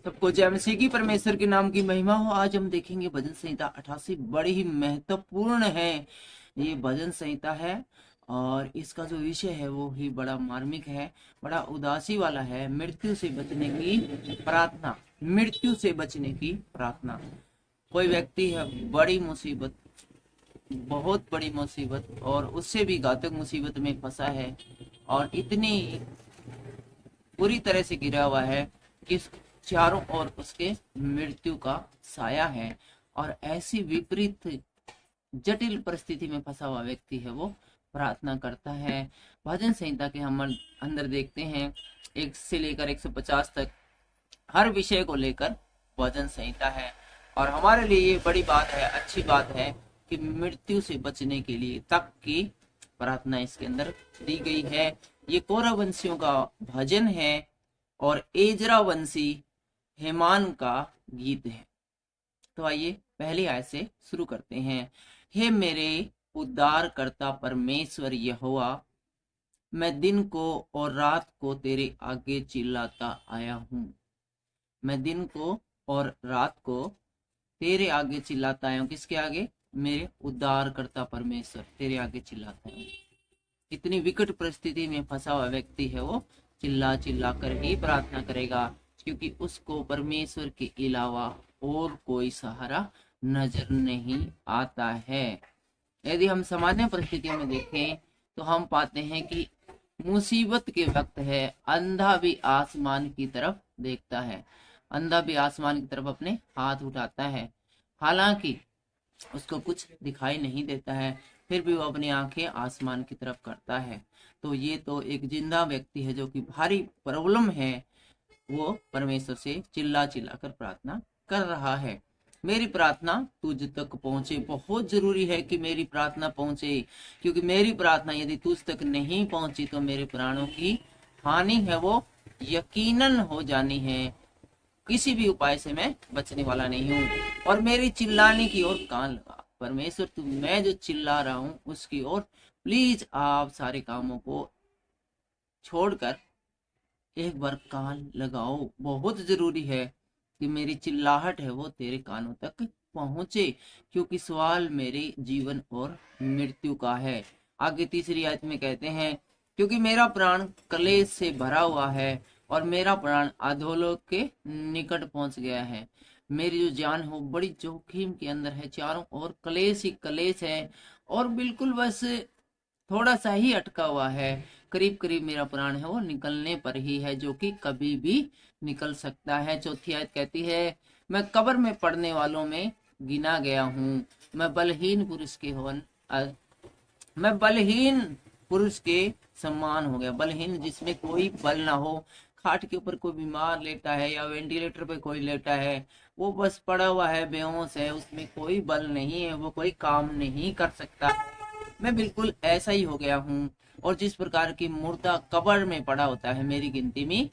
सबको जय मसीह की, परमेश्वर के नाम की महिमा हो। आज हम देखेंगे भजन संहिता 88, बड़ी ही महत्वपूर्ण है ये भजन संहिता है। और इसका जो विषय है वो ही बड़ा मार्मिक है, बड़ा उदासी वाला है। मृत्यु से बचने की प्रार्थना, मृत्यु से बचने की प्रार्थना। कोई व्यक्ति है बड़ी मुसीबत, बहुत बड़ी मुसीबत और उससे भी घातक मुसीबत में फंसा है और इतनी बुरी तरह से गिरा हुआ है कि चारों ओर उसके मृत्यु का साया है। और ऐसी विपरीत जटिल परिस्थिति में फंसा हुआ व्यक्ति है वो प्रार्थना करता है। भजन संहिता के हम अंदर देखते हैं 1 से लेकर 150 तक हर विषय को लेकर भजन संहिता है। और हमारे लिए ये बड़ी बात है, अच्छी बात है कि मृत्यु से बचने के लिए तक की प्रार्थना इसके अंदर दी गई है। ये कोरह वंशियों का भजन है और एजरा वंशी हेमान का गीत है। तो आइए पहली आयत से शुरू करते हैं। हे मेरे उद्धार करता परमेश्वर यहोवा, मैं दिन को और रात को तेरे आगे चिल्लाता आया हूँ। मैं दिन को और रात को तेरे आगे चिल्लाता आया हूँ। किसके आगे? मेरे उद्धार करता परमेश्वर तेरे आगे चिल्लाता हूँ। इतनी विकट परिस्थिति में फंसा हुआ व्यक्ति है वो चिल्ला चिल्ला कर ही प्रार्थना करेगा, क्योंकि उसको परमेश्वर के अलावा और कोई सहारा नजर नहीं आता है। यदि हम सामान्य परिस्थितियों में देखें तो हम पाते हैं कि मुसीबत के वक्त है, अंधा भी आसमान की तरफ देखता है, अंधा भी आसमान की तरफ अपने हाथ उठाता है। हालांकि उसको कुछ दिखाई नहीं देता है, फिर भी वो अपनी आंखें आसमान की तरफ करता है। तो ये तो एक जिंदा व्यक्ति है जो कि भारी प्रॉब्लम है, वो परमेश्वर से चिल्ला चिल्ला कर प्रार्थना कर रहा है। मेरी प्रार्थना तुझ तक पहुंचे। बहुत जरूरी है कि मेरी प्रार्थना पहुंचे, क्योंकि मेरी प्रार्थना यदि तुझ तक नहीं पहुंची तो मेरे प्राणों की हानि है वो यकीनन हो जानी है। किसी भी उपाय से मैं बचने वाला नहीं हूँ। और मेरी चिल्लाने की ओर कान लगा। परमेश्वर तू मैं जो चिल्ला रहा हूँ उसकी ओर प्लीज आप सारे कामों को छोड़कर एक बार कान लगाओ। बहुत जरूरी है कि मेरी चिल्लाहट है वो तेरे कानों तक पहुंचे, क्योंकि सवाल मेरे जीवन और मृत्यु का है। आगे तीसरी आयत में कहते हैं, क्योंकि मेरा प्राण क्लेश से भरा हुआ है और मेरा प्राण अधोलोक के निकट पहुंच गया है। मेरी जो जान हो बड़ी जोखिम के अंदर है, चारों ओर क्लेश ही क्लेश है और बिल्कुल बस थोड़ा सा ही अटका हुआ है। करीब करीब मेरा प्राण है वो निकलने पर ही है, जो कि कभी भी निकल सकता है। चौथी आयत कहती है, मैं कब्र में पड़ने वालों में गिना गया हूँ। मैं बलहीन पुरुष के सम्मान हो गया। बलहीन जिसमें कोई बल ना हो। खाट के ऊपर कोई बीमार लेटा है या वेंटिलेटर पे कोई लेटा है, वो बस पड़ा हुआ है, बेहोश है, उसमें कोई बल नहीं है, वो कोई काम नहीं कर सकता। मैं बिल्कुल ऐसा ही हो गया हूँ। और जिस प्रकार की मुर्दा कब्र में पड़ा होता है, मेरी गिनती में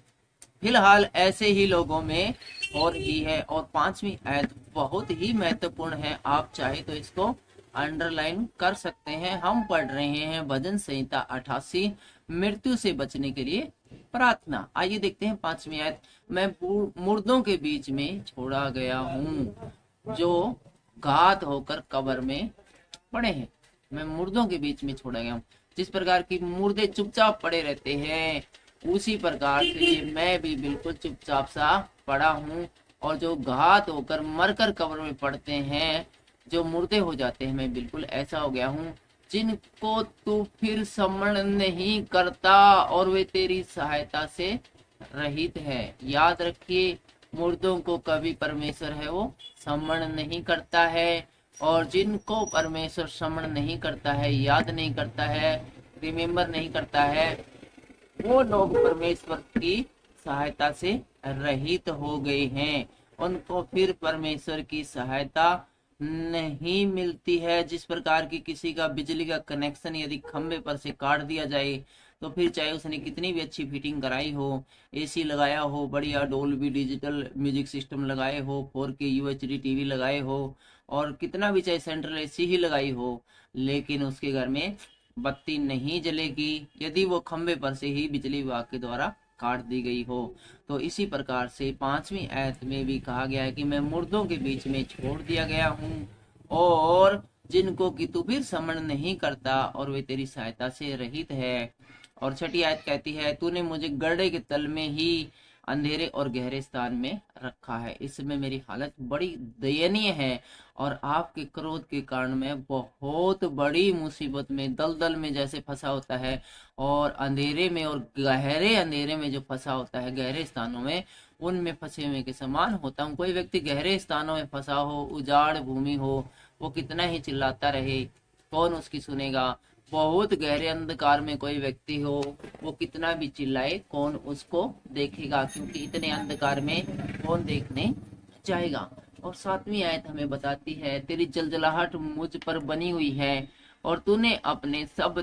फिलहाल ऐसे ही लोगों में और ही है। और 5वीं आयत बहुत ही महत्वपूर्ण है, आप चाहे तो इसको अंडरलाइन कर सकते हैं। हम पढ़ रहे हैं भजन संहिता 88, मृत्यु से बचने के लिए प्रार्थना। आइए देखते हैं 5वीं आयत। मैं मुर्दों के बीच में छोड़ा गया हूँ जो घात होकर कब्र में पड़े हैं। मैं मुर्दों के बीच में छोड़ा गया हूँ। जिस प्रकार की मुर्दे चुपचाप पड़े रहते हैं, उसी प्रकार से मैं भी बिल्कुल चुपचाप सा पड़ा हूँ। और जो घात होकर मरकर कब्र में पड़ते हैं, जो मुर्दे हो जाते हैं, मैं बिल्कुल ऐसा हो गया हूँ जिनको तू फिर स्मरण नहीं करता और वे तेरी सहायता से रहित है। याद रखिए, मुर्दों को कभी परमेश्वर है वो स्मरण नहीं करता है। और जिनको परमेश्वर स्मरण नहीं करता है, याद नहीं करता है, रिमेम्बर नहीं करता है, वो लोग परमेश्वर की सहायता से रहित हो गए हैं। उनको फिर परमेश्वर की सहायता नहीं मिलती है। जिस प्रकार की किसी का बिजली का कनेक्शन यदि खंबे पर से काट दिया जाए, तो फिर चाहे उसने कितनी भी अच्छी फिटिंग कराई हो, एसी लगाया हो, बढ़िया डोल्बी डिजिटल म्यूजिक सिस्टम लगाए हो, 4K UHD टीवी लगाए हो, और कितना भी चाहे सेंट्रल एसी ही लगाई हो, लेकिन उसके घर में बत्ती नहीं जलेगी यदि वो खंबे पर से ही बिजली विभाग के द्वारा काट दी गई हो। तो इसी प्रकार से 5वीं आयत में भी कहा गया है कि मैं मुर्दों के बीच में छोड़ दिया गया हूँ, और जिनको कि तू फिर समझ नहीं करता और वे तेरी सहायता से रहित है। और 6ठी आयत कहती है, तूने मुझे गड्ढे के तल में ही अंधेरे और गहरे स्थान में रखा है। इस समय मेरी हालत बड़ी दयनीय है और आपके क्रोध के कारण मैं बहुत बड़ी मुसीबत में, दलदल में जैसे फंसा होता है, और अंधेरे में और गहरे अंधेरे में जो फंसा होता है, गहरे स्थानों में, उनमें फंसे हुए के समान होता हूँ। कोई व्यक्ति गहरे स्थानों में फंसा हो, उजाड़ भूमि हो, वो कितना ही चिल्लाता रहे, कौन उसकी सुनेगा। बहुत गहरे अंधकार में कोई व्यक्ति हो, वो कितना भी चिल्लाए, कौन उसको देखेगा, क्योंकि इतने अंधकार में कौन देखने जाएगा। और 7वीं आयत हमें बताती है, तेरी जलजलाहट मुझ पर बनी हुई है और तूने अपने सब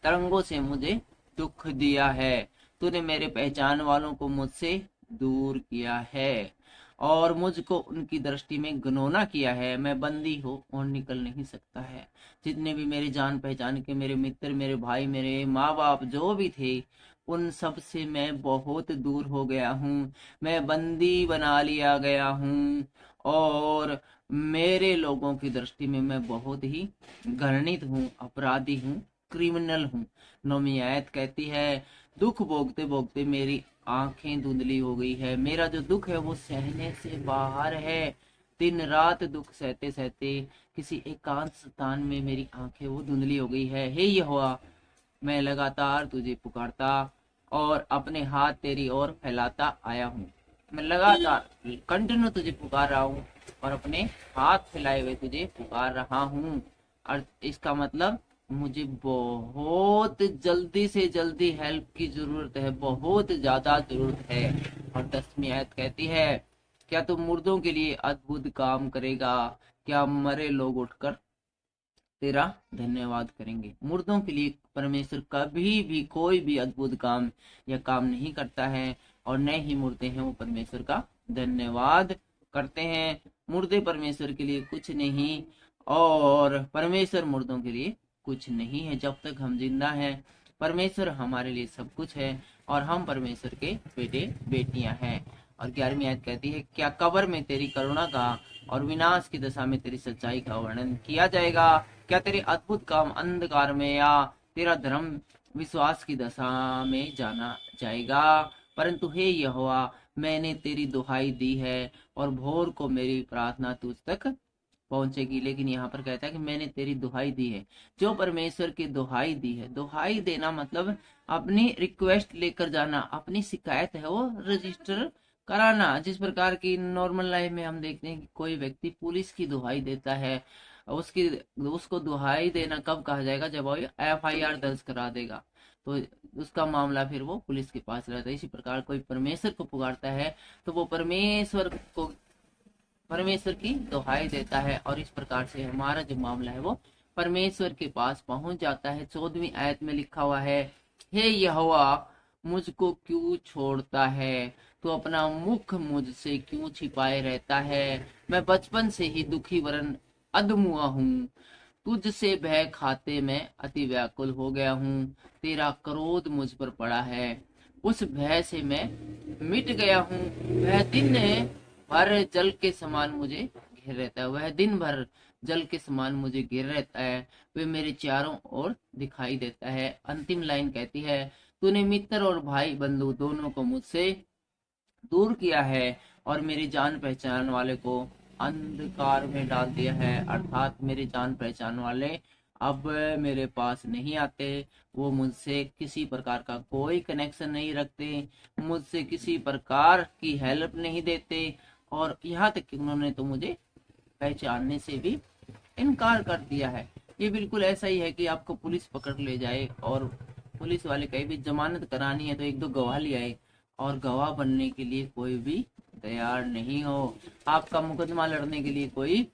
तरंगों से मुझे दुख दिया है। तूने मेरे पहचान वालों को मुझसे दूर किया है और मुझको उनकी दृष्टि में घिनौना किया है। मैं बंदी हो और निकल नहीं सकता है। जितने भी मेरे जान पहचान के मेरे मित्र, मेरे भाई, मेरे माँ बाप जो भी थे, उन सब से मैं बहुत दूर हो गया हूँ। मैं बंदी बना लिया गया हूँ और मेरे लोगों की दृष्टि में मैं बहुत ही घृणित हूँ, अपराधी हूँ, क्रिमिनल हूँ। 9वीं आयत कहती है, दुख भोगते भोगते मेरी आंखें धुंधली हो गई है। मेरा जो दुख है वो सहने से बाहर है। दिन रात दुख सहते सहते किसी एकांत स्थान में मेरी आंखें वो धुंधली हो गई है। हे यहोवा, मैं लगातार तुझे पुकारता और अपने हाथ तेरी ओर फैलाता आया हूँ। मैं लगातार कंटिन्यू तुझे पुकार रहा हूँ और अपने हाथ फैलाए हुए तुझे पुकार रहा हूँ। और इसका मतलब मुझे बहुत जल्दी से जल्दी हेल्प की जरूरत है, बहुत ज्यादा जरूरत है। और 10वीं आयत कहती है, क्या तू मुर्दों के लिए अद्भुत काम करेगा? क्या मरे लोग उठकर तेरा धन्यवाद करेंगे? मुर्दों के लिए परमेश्वर कभी भी कोई भी अद्भुत काम या काम नहीं करता है, और न ही मुर्दे हैं वो परमेश्वर का धन्यवाद करते हैं। मुर्दे परमेश्वर के लिए कुछ नहीं और परमेश्वर मुर्दों के लिए कुछ नहीं है। जब तक हम जिंदा हैं, परमेश्वर हमारे लिए सब कुछ है और हम परमेश्वर के बेटे बेटियां हैं। और 11वीं आयत कहती है, क्या कब्र में तेरी करुणा का और विनाश की दशा में तेरी सच्चाई का वर्णन किया जाएगा? क्या तेरे अद्भुत काम अंधकार में या तेरा धर्म विश्वास की दशा में जाना जाएगा? परंतु हे यहोवा, मैंने तेरी दुहाई दी है और भोर को मेरी प्रार्थना तुझ तक पहुंचेगी। लेकिन यहाँ पर कहता है कि मैंने तेरी दुहाई दी है। जो परमेश्वर की दुहाई दी है, दुहाई देना मतलब अपनी रिक्वेस्ट लेकर जाना, अपनी शिकायत है वो रजिस्टर कराना। जिस प्रकार की नॉर्मल लाइफ में हम देखते हैं कि कोई व्यक्ति पुलिस की दुहाई देता है, उसको दुहाई देना कब कहा जाएगा? जब वो FIR दर्ज करा देगा तो उसका मामला फिर वो पुलिस के पास रहता है। इसी प्रकार कोई परमेश्वर को पुकारता है तो वो परमेश्वर की दुहाई देता है, और इस प्रकार से हमारा जो मामला है वो परमेश्वर के पास पहुंच जाता है। 14वीं आयत में लिखा हुआ है, हे यहोवा, मुझको क्यों छोड़ता है? तो अपना मुख मुझसे क्यों छिपाए रहता है? मैं बचपन से ही दुखी वरन अधमुआ हूँ। तुझसे भय खाते मैं अति व्याकुल हो गया हूँ। तेरा क्रोध मुझ पर पड़ा है, उस भय से मैं मिट गया हूँ। वह दिन भर जल के समान मुझे घेर रहता है, वह दिन भर जल के समान मुझे घेर रहता है, वे मेरे चारों ओर दिखाई देता है। अंतिम लाइन कहती है, तूने मित्र और भाई बंधु दोनों को मुझसे दूर किया है और मेरी जान पहचान वाले को अंधकार में डाल दिया है। अर्थात मेरे जान पहचान वाले अब मेरे पास नहीं आते, वो मुझसे किसी प्रकार का कोई कनेक्शन नहीं रखते, मुझसे किसी प्रकार की हेल्प नहीं देते, और यहाँ तक कि उन्होंने तो मुझे पहचानने से भी इनकार कर दिया है। ये बिल्कुल ऐसा ही है कि आपको पुलिस पकड़ ले जाए और पुलिस वाले कहीं भी जमानत करानी है तो 1-2 गवाह ले आए, और गवाह बनने के लिए कोई भी तैयार नहीं हो। आपका मुकदमा लड़ने के लिए कोई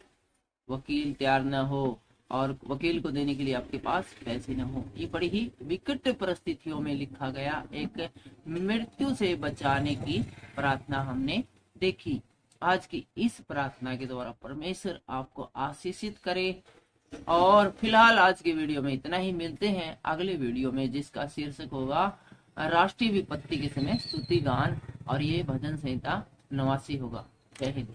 वकील तैयार न हो, और वकील को देने के लिए आपके पास पैसे न हो। ये बड़ी ही विकट परिस्थितियों में लिखा गया एक मृत्यु से बचाने की प्रार्थना हमने देखी। आज की इस प्रार्थना के द्वारा परमेश्वर आपको आशीषित करे। और फिलहाल आज के वीडियो में इतना ही। मिलते हैं अगले वीडियो में जिसका शीर्षक होगा राष्ट्रीय विपत्ति के समय स्तुति गान, और ये भजन संहिता 89 होगा। जय हिंद।